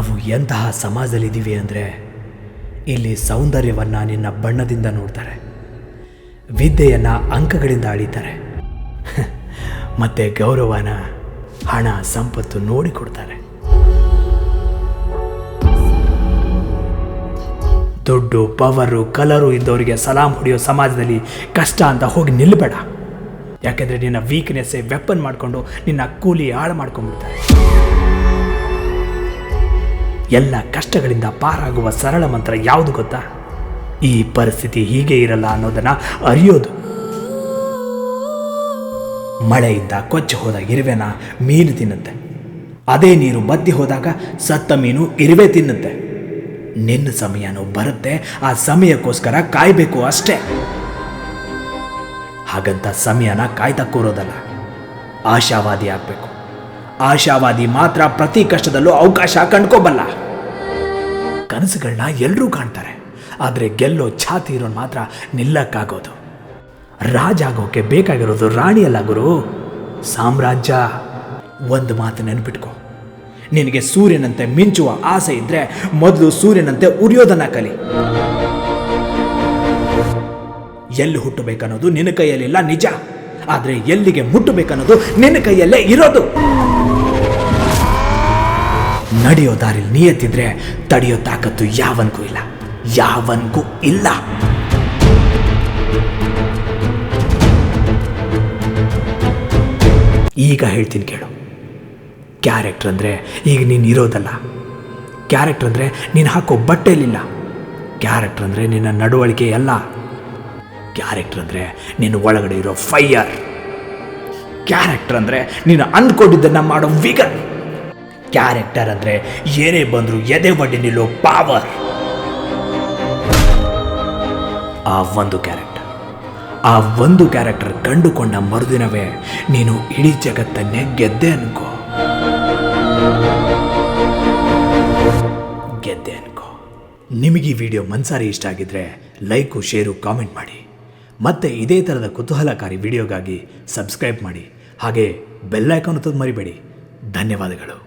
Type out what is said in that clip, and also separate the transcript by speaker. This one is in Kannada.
Speaker 1: ನಾವು ಎಂತಹ ಸಮಾಜದಲ್ಲಿದ್ದೀವಿ ಅಂದರೆ ಇಲ್ಲಿ ಸೌಂದರ್ಯವನ್ನು ನಿನ್ನ ಬಣ್ಣದಿಂದ ನೋಡ್ತಾರೆ, ವಿದ್ಯೆಯನ್ನು ಅಂಕಗಳಿಂದ ಅಳೀತಾರೆ, ಮತ್ತು ಗೌರವನ ಹಣ ಸಂಪತ್ತು ನೋಡಿಕೊಡ್ತಾರೆ. ದುಡ್ಡು ಪವರು ಕಲರು ಇದ್ದವರಿಗೆ ಸಲಾಮ್ ಹೊಡೆಯೋ ಸಮಾಜದಲ್ಲಿ ಕಷ್ಟ ಅಂತ ಹೋಗಿ ನಿಲ್ಲಬೇಡ. ಯಾಕೆಂದರೆ ನಿನ್ನ ವೀಕ್ನೆಸ್ಸೇ ವೆಪನ್ ಮಾಡಿಕೊಂಡು ನಿನ್ನ ಕೂಲಿ ಹಾಳು ಮಾಡ್ಕೊಂಡ್ಬಿಡ್ತಾರೆ. ಎಲ್ಲ ಕಷ್ಟಗಳಿಂದ ಪಾರಾಗುವ ಸರಳ ಮಂತ್ರ ಯಾವುದು ಗೊತ್ತಾ? ಈ ಪರಿಸ್ಥಿತಿ ಹೀಗೆ ಇರಲ್ಲ ಅನ್ನೋದನ್ನು ಅರಿಯೋದು. ಮಳೆಯಿಂದ ಕೊಚ್ಚಿ ಹೋದ ಇರುವೆನ ಮೀನು ತಿನ್ನುತ್ತೆ, ಅದೇ ನೀರು ಬತ್ತಿ ಹೋದಾಗ ಸತ್ತ ಮೀನು ಇರುವೆ ತಿನ್ನುತ್ತೆ. ನಿನ್ನ ಸಮಯನೂ ಬರುತ್ತೆ, ಆ ಸಮಯಕ್ಕೋಸ್ಕರ ಕಾಯಬೇಕು ಅಷ್ಟೇ. ಹಾಗಂತ ಸಮಯನ ಕಾಯ್ತಾ ಕೂರೋದಲ್ಲ, ಆಶಾವಾದಿ ಆಗಬೇಕು. ಆಶಾವಾದಿ ಮಾತ್ರ ಪ್ರತಿ ಕಷ್ಟದಲ್ಲೂ ಅವಕಾಶ ಕಂಡ್ಕೋಬಲ್ಲ. ಕನಸುಗಳನ್ನ ಎಲ್ಲರೂ ಕಾಣ್ತಾರೆ, ಆದರೆ ಗೆಲ್ಲೋ ಛಾತಿ ಇರೋನು ಮಾತ್ರ ನಿಲ್ಲಕ್ಕಾಗೋದು. ರಾಜ ಆಗೋಕೆ ಬೇಕಾಗಿರೋದು ರಾಣಿಯಲ್ಲ ಗುರು, ಸಾಮ್ರಾಜ್ಯ. ಒಂದು ಮಾತು ನೆನ್ಪಿಟ್ಕೋ, ನಿನಗೆ ಸೂರ್ಯನಂತೆ ಮಿಂಚುವ ಆಸೆ ಇದ್ರೆ ಮೊದಲು ಸೂರ್ಯನಂತೆ ಉರಿಯೋದನ್ನ ಕಲಿ. ಎಲ್ಲಿ ಹುಟ್ಟಬೇಕನ್ನೋದು ನಿನ್ನ ಕೈಯಲ್ಲಿಲ್ಲ ನಿಜ, ಆದರೆ ಎಲ್ಲಿಗೆ ಮುಟ್ಟಬೇಕನ್ನೋದು ನಿನ್ನ ಕೈಯಲ್ಲೇ ಇರೋದು. ನಡೆಯೋ ದಾರಿಲಿ ನಿಯತ್ತಿದ್ರೆ ತಡೆಯೋ ತಾಕತ್ತು ಯಾವನ್ಗೂ ಇಲ್ಲ, ಯಾವನ್ಗೂ ಇಲ್ಲ. ಈಗ ಹೇಳ್ತೀನಿ ಕೇಳು. ಕ್ಯಾರೆಕ್ಟರ್ ಅಂದರೆ ಈಗ ನೀನು ಇರೋದಲ್ಲ. ಕ್ಯಾರೆಕ್ಟರ್ ಅಂದರೆ ನೀನು ಹಾಕೋ ಬಟ್ಟೆಯಲ್ಲಿಲ್ಲ. ಕ್ಯಾರೆಕ್ಟರ್ ಅಂದರೆ ನಿನ್ನ ನಡವಳಿಕೆ ಅಲ್ಲ. ಕ್ಯಾರೆಕ್ಟರ್ ಅಂದರೆ ನಿನ್ನ ಒಳಗಡೆ ಇರೋ ಫೈಯರ್. ಕ್ಯಾರೆಕ್ಟರ್ ಅಂದರೆ ನೀನು ಅಂದ್ಕೊಂಡಿದ್ದನ್ನು ಮಾಡೋ ವಿಗರ್. ಕ್ಯಾರೆಕ್ಟರ್ ಅಂದರೆ ಏನೇ ಬಂದರೂ ಎದೆ ಬಡ್ಡಿ ನಿಲ್ಲೋ ಪಾವರ್. ಆ ಒಂದು ಕ್ಯಾರೆಕ್ಟರ್ ಕಂಡುಕೊಂಡ ಮರುದಿನವೇ ನೀನು ಇಡೀ ಜಗತ್ತನ್ನೇ ಗೆದ್ದೆ ಅನ್ಕೋ. ನಿಮಗೆ ಈ ವಿಡಿಯೋ ಮನ್ಸಾರಿ ಇಷ್ಟ ಆಗಿದ್ರೆ ಲೈಕು, ಶೇರು, ಕಾಮೆಂಟ್ ಮಾಡಿ. ಮತ್ತೆ ಇದೇ ಥರದ ಕುತೂಹಲಕಾರಿ ವಿಡಿಯೋಗಾಗಿ ಸಬ್ಸ್ಕ್ರೈಬ್ ಮಾಡಿ. ಹಾಗೆ ಬೆಲ್ ಐಕಾನ್ ಒತ್ತೋದು ಮರಿಬೇಡಿ. ಧನ್ಯವಾದಗಳು.